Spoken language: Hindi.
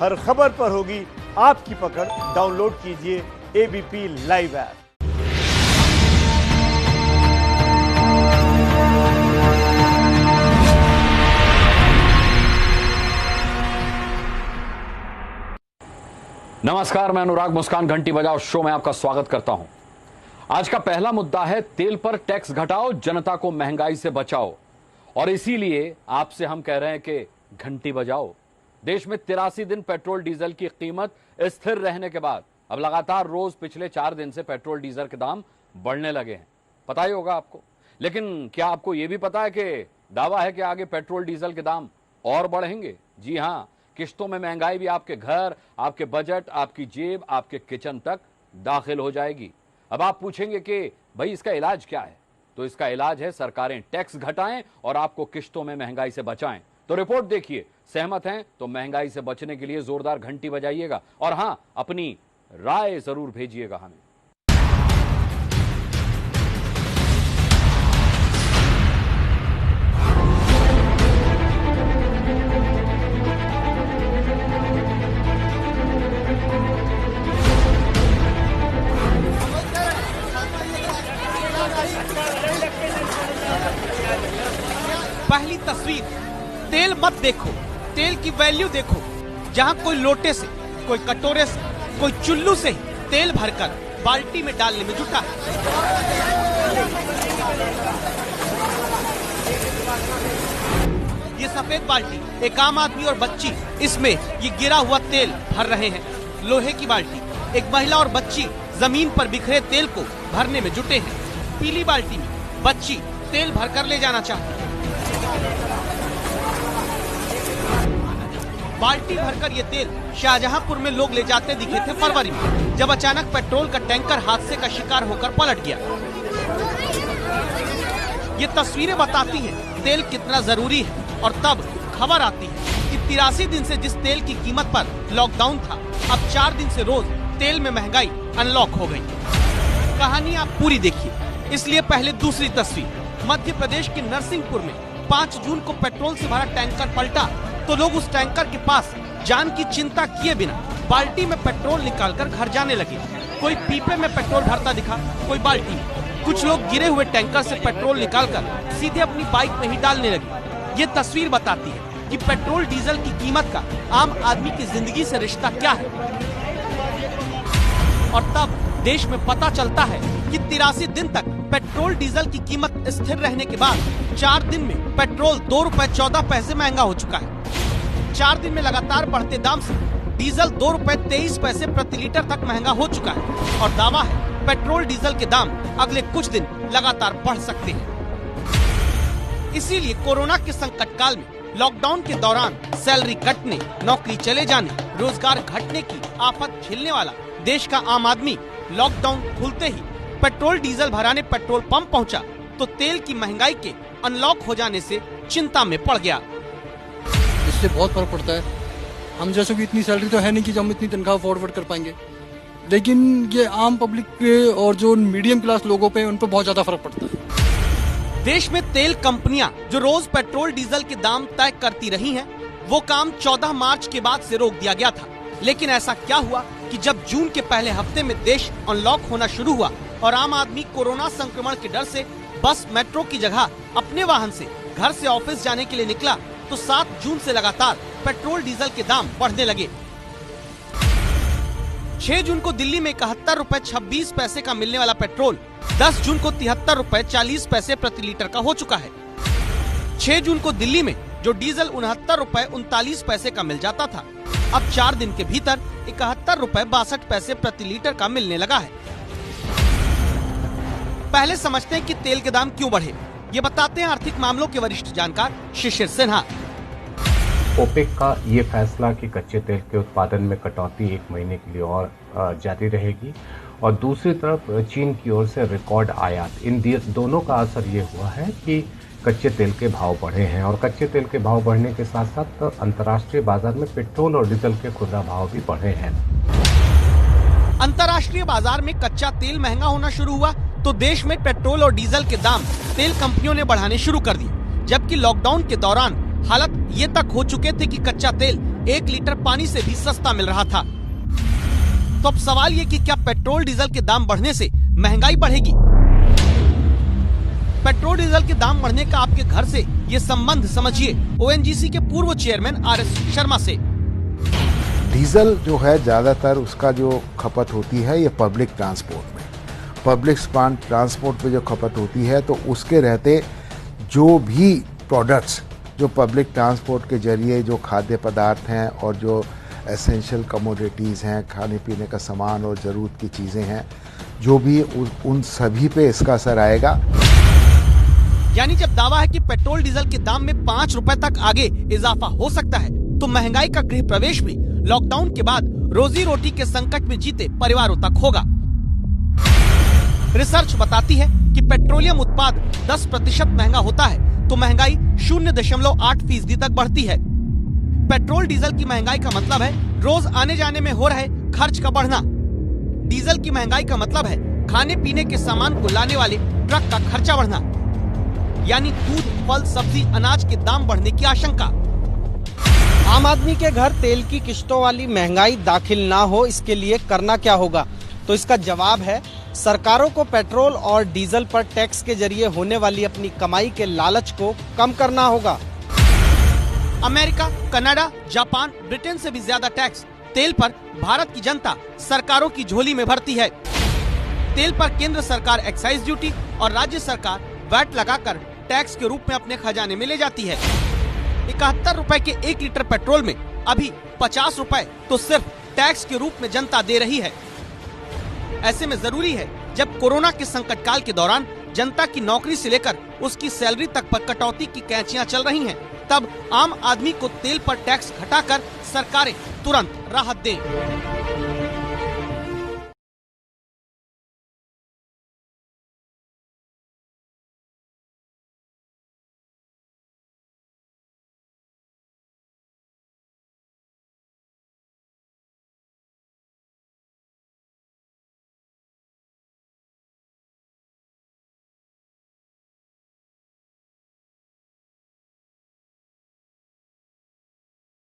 हर खबर पर होगी आपकी पकड़। डाउनलोड कीजिए एबीपी लाइव ऐप। नमस्कार, मैं अनुराग मुस्कान घंटी बजाओ शो में आपका स्वागत करता हूं। आज का पहला मुद्दा है तेल पर टैक्स घटाओ, जनता को महंगाई से बचाओ। और इसीलिए आपसे हम कह रहे हैं कि घंटी बजाओ। देश में 83 दिन पेट्रोल डीजल की कीमत स्थिर रहने के बाद अब लगातार रोज पिछले 4 दिन से पेट्रोल डीजल के दाम बढ़ने लगे हैं। पता ही होगा आपको। लेकिन क्या आपको यह भी पता है कि दावा है कि आगे पेट्रोल डीजल के दाम और बढ़ेंगे? जी हां, किश्तों में महंगाई भी आपके घर, आपके बजट, आपकी जेब, आपके किचन तक दाखिल हो जाएगी। अब आप पूछेंगे कि भाई इसका इलाज क्या है? तो इसका इलाज है सरकारें टैक्स घटाएं और आपको किश्तों में महंगाई से बचाएं। तो रिपोर्ट देखिए। सहमत हैं तो महंगाई से बचने के लिए जोरदार घंटी बजाइएगा और हां, अपनी राय जरूर भेजिएगा हमें। पहली तस्वीर, तेल मत देखो, तेल की वैल्यू देखो। जहां कोई लोटे से, कोई कटोरे से, कोई चुल्लू से ही तेल भरकर बाल्टी में डालने में जुटा है। ये सफेद बाल्टी एक आम आदमी और बच्ची इसमें ये गिरा हुआ तेल भर रहे हैं। लोहे की बाल्टी, एक महिला और बच्ची जमीन पर बिखरे तेल को भरने में जुटे हैं। पीली बाल्टी में बच्ची तेल भरकर ले जाना चाहती है। बाल्टी भरकर ये तेल शाहजहांपुर में लोग ले जाते दिखे थे फरवरी में, जब अचानक पेट्रोल का टैंकर हादसे का शिकार होकर पलट गया। ये तस्वीरें बताती हैं तेल कितना जरूरी है। और तब खबर आती है कि 83 दिन से जिस तेल की कीमत पर लॉकडाउन था, अब 4 दिन से रोज तेल में महंगाई अनलॉक हो गई। कहानी आप पूरी देखिए, इसलिए पहले दूसरी तस्वीर। मध्य प्रदेश के नरसिंहपुर में 5 जून को पेट्रोल से भरा टैंकर पलटा तो लोग उस टैंकर के पास जान की चिंता किए बिना बाल्टी में पेट्रोल निकालकर घर जाने लगे। कोई पीपे में पेट्रोल भरता दिखा, कोई बाल्टी में। कुछ लोग गिरे हुए टैंकर से पेट्रोल निकालकर सीधे अपनी बाइक में ही डालने लगे। ये तस्वीर बताती है कि पेट्रोल डीजल की कीमत का आम आदमी की जिंदगी से रिश्ता क्या है। और तब देश में पता चलता है कि 83 दिन तक पेट्रोल डीजल की कीमत स्थिर रहने के बाद 4 दिन में पेट्रोल 2 रुपए 14 पैसे महंगा हो चुका है। 4 दिन में लगातार बढ़ते दाम से डीजल 2 रुपए 23 पैसे प्रति लीटर तक महंगा हो चुका है। और दावा है पेट्रोल डीजल के दाम अगले कुछ दिन लगातार बढ़ सकते हैं। इसीलिए कोरोना के संकट काल में लॉकडाउन के दौरान सैलरी कटने, नौकरी चले जाने, रोजगार घटने की आफत झेलने वाला देश का आम आदमी लॉकडाउन खुलते ही पेट्रोल डीजल भराने पेट्रोल पंप पहुंचा तो तेल की महंगाई के अनलॉक हो जाने से चिंता में पड़ गया। इससे बहुत फर्क पड़ता है। हम जैसे कि इतनी सैलरी तो है नहीं कि हम इतनी तनख्वाह अफोर्ड कर पाएंगे, लेकिन ये आम पब्लिक पे और जो मीडियम क्लास लोगों पे उन पर बहुत ज्यादा फर्क पड़ता है। देश में तेल कंपनियां जो रोज पेट्रोल डीजल के दाम तय करती रही हैं, वो काम 14 मार्च के बाद से रोक दिया गया था। लेकिन ऐसा क्या हुआ कि जब जून के पहले हफ्ते में देश अनलॉक होना शुरू हुआ और आम आदमी कोरोना संक्रमण के डर से बस मेट्रो की जगह अपने वाहन से घर से ऑफिस जाने के लिए निकला, तो 7 जून से लगातार पेट्रोल डीजल के दाम बढ़ने लगे। 6 जून को दिल्ली में 71 रुपए 26 पैसे का मिलने वाला पेट्रोल 10 जून को 73 रुपए 40 पैसे प्रति लीटर का हो चुका है। 6 जून को दिल्ली में जो डीजल 69 रुपए 39 पैसे का मिल जाता था, अब 4 दिन के भीतर 71 रुपए 62 पैसे प्रति लीटर का मिलने लगा है। पहले समझते हैं कि तेल के दाम क्यों बढ़े। ये बताते हैं आर्थिक मामलों के वरिष्ठ जानकार शिशिर सिन्हा। ओपेक का ये फैसला कि कच्चे तेल के उत्पादन में कटौती 1 महीने के लिए और जारी रहेगी, और दूसरी तरफ चीन की ओर से रिकॉर्ड आयात, इन दोनों का असर ये हुआ है कि कच्चे तेल के भाव बढ़े हैं। और कच्चे तेल के भाव बढ़ने के साथ साथ अंतर्राष्ट्रीय बाजार में पेट्रोल और डीजल के खुदरा भाव भी बढ़े हैं। अंतर्राष्ट्रीय बाजार में कच्चा तेल महंगा होना शुरू हुआ तो देश में पेट्रोल और डीजल के दाम तेल कंपनियों ने बढ़ाने शुरू कर दिए। जबकि लॉकडाउन के दौरान हालत ये तक हो चुके थे कि कच्चा तेल 1 लीटर पानी से भी सस्ता मिल रहा था। तो अब सवाल ये कि क्या पेट्रोल डीजल के दाम बढ़ने से महंगाई बढ़ेगी? पेट्रोल डीजल के दाम बढ़ने का आपके घर से ये संबंध समझिए ओएनजीसी के पूर्व चेयरमैन आरएस शर्मा से। डीजल जो है ज़्यादातर उसका जो खपत होती है ये पब्लिक ट्रांसपोर्ट में, पब्लिक ट्रांसपोर्ट पे जो खपत होती है, तो उसके रहते जो भी प्रोडक्ट्स जो पब्लिक ट्रांसपोर्ट के जरिए जो खाद्य पदार्थ हैं और जो एसेंशियल कमोडिटीज़ हैं, खाने पीने का सामान और ज़रूरत की चीज़ें हैं, जो भी उन सभी पे इसका असर आएगा। यानी जब दावा है कि पेट्रोल डीजल के दाम में 5 रुपए तक आगे इजाफा हो सकता है, तो महंगाई का गृह प्रवेश भी लॉकडाउन के बाद रोजी रोटी के संकट में जीते परिवारों तक होगा। रिसर्च बताती है कि पेट्रोलियम उत्पाद 10% महंगा होता है तो महंगाई 0.8% तक बढ़ती है। पेट्रोल डीजल की महंगाई का मतलब है रोज आने जाने में हो रहे खर्च का बढ़ना। डीजल की महंगाई का मतलब है खाने पीने के सामान को लाने वाले ट्रक का खर्चा बढ़ना, यानी दूध, फल, सब्जी, अनाज के दाम बढ़ने की आशंका। आम आदमी के घर तेल की किश्तों वाली महंगाई दाखिल ना हो, इसके लिए करना क्या होगा? तो इसका जवाब है सरकारों को पेट्रोल और डीजल पर टैक्स के जरिए होने वाली अपनी कमाई के लालच को कम करना होगा। अमेरिका, कनाडा, जापान, ब्रिटेन से भी ज्यादा टैक्स तेल पर भारत की जनता सरकारों की झोली में भरती है। तेल पर केंद्र सरकार एक्साइज ड्यूटी और राज्य सरकार वैट लगाकर टैक्स के रूप में अपने खजाने में ले जाती है। 71 रुपए के 1 लीटर पेट्रोल में अभी 50 रुपए तो सिर्फ टैक्स के रूप में जनता दे रही है। ऐसे में जरूरी है, जब कोरोना के संकट काल के दौरान जनता की नौकरी से लेकर उसकी सैलरी तक पर कटौती की कैंचियां चल रही हैं, तब आम आदमी को तेल पर टैक्स घटाकर सरकारें तुरंत राहत दें।